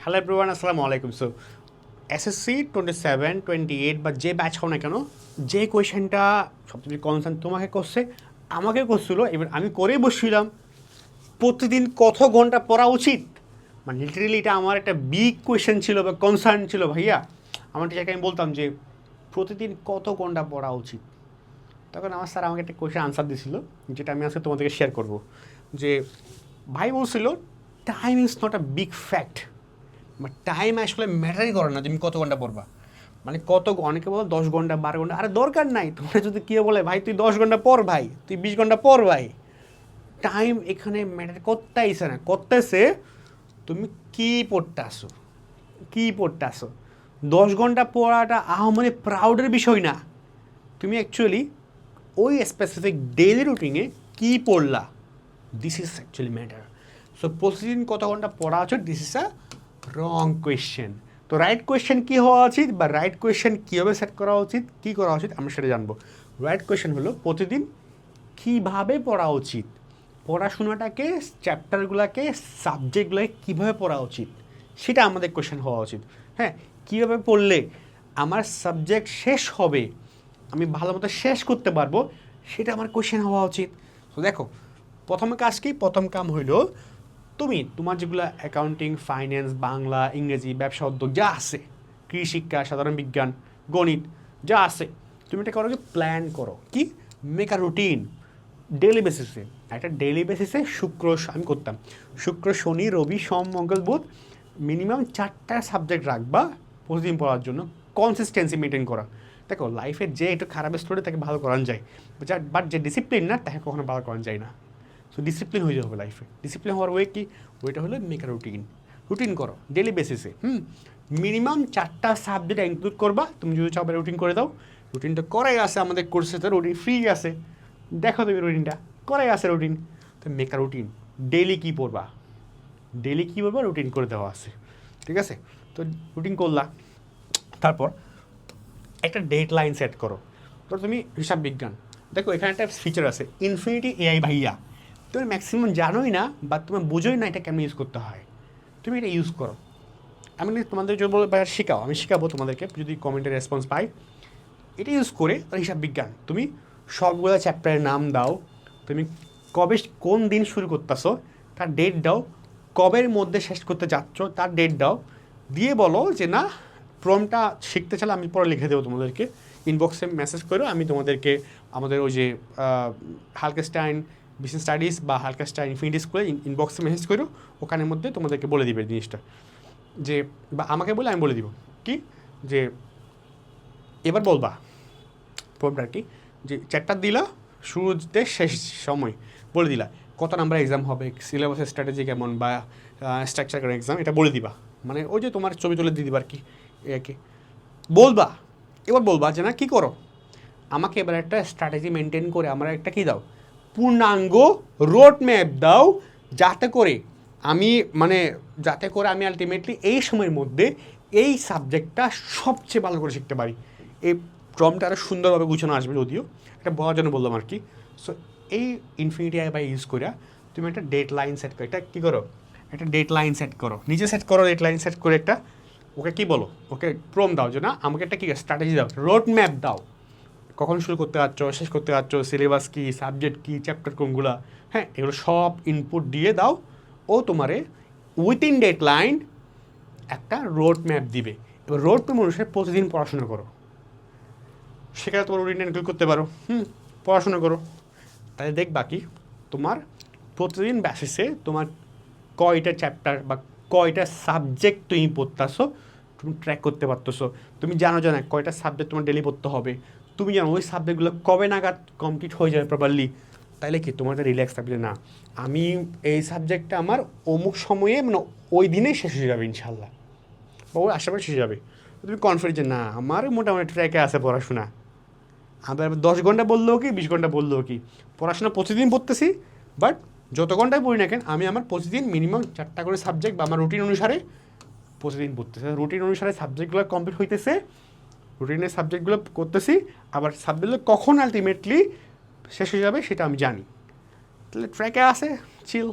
Hello everyone, আসসালামু আলাইকুম। So SSC 27, 28 বা যে ব্যাচ হও না কেন, যে কোয়েশনটা সবচেয়ে কনসার্ন তোমাকে করছে, আমাকে করছিল, এবার আমি করেই বসছিলাম প্রতিদিন কত ঘন্টা পড়া উচিত। মানে লিটারেলি এটা আমার একটা বিগ কোয়েশ্চেন ছিল বা কনসার্ন ছিল ভাইয়া। আমার টিচারকে আমি বলতাম যে প্রতিদিন কত ঘন্টা পড়া উচিত। তখন আমার স্যার আমাকে একটা কোয়েশ্চেন আনসার দিয়েছিল, যেটা আমি আজকে তোমাদেরকে শেয়ার করব। যে ভাই বলছিল, time is not a big fact, but time আসলে ম্যাটারই করে না তুমি কত ঘন্টা পড়বা। মানে অনেকে বলো 10 ঘন্টা 12 ঘন্টা, আরে দরকার নাই। তোমরা যদি কেউ বলে ভাই তুই 10 ঘন্টা পড়, ভাই তুই 20 ঘন্টা পড়, ভাই টাইম এখানে ম্যাটার করতেইছে না, করতেছে তুমি কি পড়তে আসো, কি পড়তে আসো। 10 ঘন্টা পড়াটা মানে প্রাউডের বিষয় না। তুমি অ্যাকচুয়ালি ওই স্পেসিফিক ডেইলি রুটিনে কী পড়লা, this is actually matter. So প্রতিদিন কত ঘন্টা পড়া উচিত, this is a wrong question. তো রাইট কোয়েশ্চেন কী হওয়া উচিত বা রাইট কোয়েশ্চেন কীভাবে সেট করা উচিত, কী করা উচিত, আমরা সেটা জানবো। রাইট কোয়েশ্চেন হলো প্রতিদিন কীভাবে পড়া উচিত, পড়াশোনাটাকে, চ্যাপ্টারগুলোকে, সাবজেক্টগুলোকে কীভাবে পড়া উচিত, সেটা আমাদের কোয়েশ্চেন হওয়া উচিত। হ্যাঁ, কীভাবে পড়লে আমার সাবজেক্ট শেষ হবে, আমি ভালো মতো শেষ করতে পারবো, সেটা আমার কোয়েশ্চেন হওয়া উচিত। তো দেখো, প্রথম কাজ কি, প্রথম কাম হইল তুমি তোমার যেগুলো অ্যাকাউন্টিং, ফাইন্যান্স, বাংলা, ইংরেজি, ব্যবসা উদ্যোগ যা আছে, কৃষিশিক্ষা, সাধারণ বিজ্ঞান, গণিত যা আছে, তুমি এটা করো কি, প্ল্যান করো কি, মেক আ রুটিন ডেইলি বেসিসে। একটা ডেইলি বেসিসে আমি করতাম শুক্র, শনি, রবি, সোম, মঙ্গল, বুধ, মিনিমাম 4টা সাবজেক্ট রাখবা প্রতিদিন পড়ার জন্য, কনসিস্টেন্সি মেনটেন করা। দেখো, লাইফে যে একটু খারাপ স্টোরি তাকে ভালো করানো যায়, বাট যে ডিসিপ্লিন না তাকে কখনো ভালো করানো যায় না। সো ডিসিপ্লিন হয়ে যাবে লাইফে। ডিসিপ্লিন হওয়ার ওয়ে কি, ওইটা হলো মেক আ রুটিন। রুটিন করো ডেলি বেসিসে। মিনিমাম 4টা সাবজেক্ট ইনক্লুড করবা। তুমি যদি চাও রুটিন করে দাও, রুটিনটা করাই আছে আমাদের কোর্সে, তো রুটিন ফ্রি আছে, দেখো তুমি রুটিনটা করাই আছে রুটিন। তো মেক আ রুটিন, ডেইলি কী পড়বা, ডেইলি কী পড়বা রুটিন করে দেওয়া আছে, ঠিক আছে। তো রুটিন করলা, তারপর একটা ডেট লাইন সেট করো। তো তুমি হিসাব বিজ্ঞান, দেখো এখানে একটা ফিচার আছে ইনফিনিটি এআই ভাইয়া, তুমি ম্যাক্সিমাম জানোই না বা তুমি বোঝোই না এটা কেমন ইউজ করতে হয়। তুমি এটা ইউজ করো। আমি তোমাদের যদি বলো ভাইয়া শেখাও, আমি শেখাবো তোমাদেরকে যদি কমেন্টের রেসপন্স পাই। এটা ইউজ করে হিসাব বিজ্ঞান তুমি সবগুলো চ্যাপ্টারের নাম দাও, তুমি কবে কোন দিন শুরু করতেছো তার ডেট দাও, কবের মধ্যে শেষ করতে যাচ্ছ তার ডেট দাও, দিয়ে বলো যে না প্রমটা শিখতে চাইলে আমি পরে লিখে দেবো তোমাদেরকে, ইনবক্সে মেসেজ করো, আমি তোমাদেরকে আমাদের ওই যে হালকেস্টাইন বিজনেস স্টাডিজ বা হালকেস্টাইন ইনফিনিটি স্কুলে ইনবক্সে মেসেজ করো, ওখানের মধ্যে তোমাদেরকে বলে দিবে জিনিসটা, যে বা আমাকে বলে আমি বলে দিব কি, যে এবার বলবা প্রবটা আর কি, যে চ্যাপ্টার দিলা শুরুতে শেষ সময় বলে দিলা, কত নাম্বার এক্সাম হবে, সিলেবাসের স্ট্র্যাটেজি কেমন বা স্ট্রাকচার কেমন এক্সাম, এটা বলে দিবা। মানে ওই যে তোমার ছবি তুলে দিয়ে দিবা আর কি, একে বলবা। এবার বলবা যে না কী করো, আমাকে এবার একটা স্ট্র্যাটেজি মেনটেন করে আমার একটা কী দাও, পূর্ণাঙ্গ রোড ম্যাপ দাও, যাতে করে আমি আলটিমেটলি এই সময়ের মধ্যে এই সাবজেক্টটা সবচেয়ে ভালো করে শিখতে পারি। এই প্রমটা আরও সুন্দরভাবে গুছানো আসবে, যদিও এটা বলার জন্য বললাম আর কি। সো এই ইনফিনিটি আই বাই ইউজ করে তুমি একটা ডেট লাইন সেট করো, এটা কী করো, একটা ডেট লাইন সেট করো, নিজে সেট করো, ডেট লাইন সেট করে একটা ওকে কী বলো, ওকে প্রম দাও যে না আমাকে একটা কী স্ট্র্যাটেজি দাও, রোড ম্যাপ দাও, কখন শুরু করতে পারছ, শেষ করতে পারছ, সিলেবাস কী, সাবজেক্ট কী, চ্যাপ্টার কোনগুলো, হ্যাঁ এগুলো সব ইনপুট দিয়ে দাও। ও তোমারে উইথিন ডেট লাইন একটা রোড ম্যাপ দিবে। এবার রোড ম্যাপ অনুসারে প্রতিদিন পড়াশোনা করো, সেখানে তোমার রুটিন ইনক্লুড করতে পারো। পড়াশোনা করো, তাহলে দেখবা কি তোমার প্রতিদিন বেসিসে তোমার কয়টা চ্যাপ্টার বা কয়টা সাবজেক্ট তুমি পড়তেছো তুমি ট্র্যাক করতে পারতেছো। তুমি জানো না কয়টা সাবজেক্ট তোমার ডেলি পড়তে হবে, তুমি জানো ওই সাবজেক্টগুলো কবে নাগাদ কমপ্লিট হয়ে যাবে প্রপারলি। তাইলে কি তোমার একটা রিল্যাক্স থাকবে, না আমি এই সাবজেক্টটা আমার অমুক সময়ে মানে ওই দিনেই শেষ হয়ে যাবে ইনশাল্লাহ, বা ওই আশেপাশে শেষ হয়ে যাবে। তুমি কনফিডেন্ট যে না আমার মোটামুটি ট্র্যাকে আছে পড়াশোনা। আবার 10 ঘন্টা বললেও কি 20 ঘন্টা বললেও কি, পড়াশোনা প্রতিদিন পড়তেছি, বাট যত ঘন্টায় পড়ি না কেন আমি আমার প্রতিদিন মিনিমাম 4টা করে সাবজেক্ট বা আমার রুটিন অনুসারে প্রতিদিন পড়তেছে, রুটিন অনুসারে সাবজেক্টগুলো কমপ্লিট হইতেছে, রুটিনের সাবজেক্টগুলো করতেছি, আবার সাবজেক্টগুলো কখন আলটিমেটলি শেষ হয়ে যাবে সেটা আমি জানি। তাহলে ট্র্যাকে আসে চিল,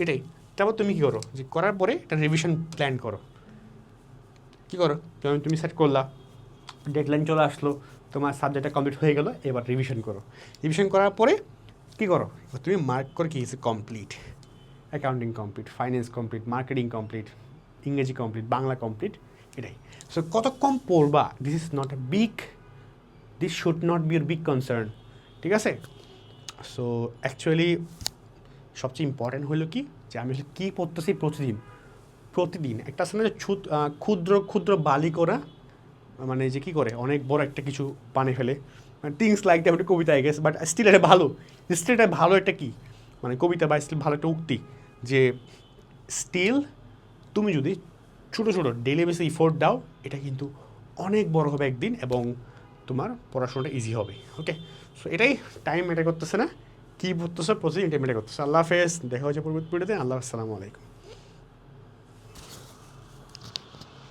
এটাই। তারপর তুমি কী করো, যে করার পরে একটা রিভিশন প্ল্যান করো, কী করো, তুমি সেট করলা, ডেডলাইন চলে আসলো, তোমার সাবজেক্টটা কমপ্লিট হয়ে গেলো, এবার রিভিশন করো। রিভিশন করার পরে কী করো, তুমি মার্ক করে কি complete, accounting complete, finance complete, marketing complete, ইংরেজি কমপ্লিট, বাংলা কমপ্লিট, এটাই। সো কত কম পড়বা, this should not be your big concern, ঠিক আছে? সো অ্যাকচুয়ালি সবচেয়ে ইম্পর্ট্যান্ট হলো কি, যে আমি আসলে কী পড়তেছি প্রতিদিন একটা আছে না যে ক্ষুদ্র ক্ষুদ্র বালি করা, মানে যে কী করে অনেক বড় একটা কিছু বানিয়ে ফেলে, মানে থিংস লাইক দ্যাট, একটা কবিতা আই গেস, বাট স্টিল এটা ভালো একটা কি, মানে কবিতা বা স্টিল ভালো একটা উক্তি, যে স্টিল তুমি যদি ছোটো ছোটো ডেইলি বেসে ইফোর্ট দাও, এটা কিন্তু অনেক বড় হবে একদিন, এবং তোমার পড়াশোনাটা ইজি হবে। ওকে, সো এটাই, টাইম ম্যাটার করতেছে না, কী পড়তেছো প্রতিদিন টাইম ম্যাটার করতেছে। আল্লাহ হাফেজ, দেখা হচ্ছে পরবর্তী ভিডিওতে। আসসালামু আলাইকুম।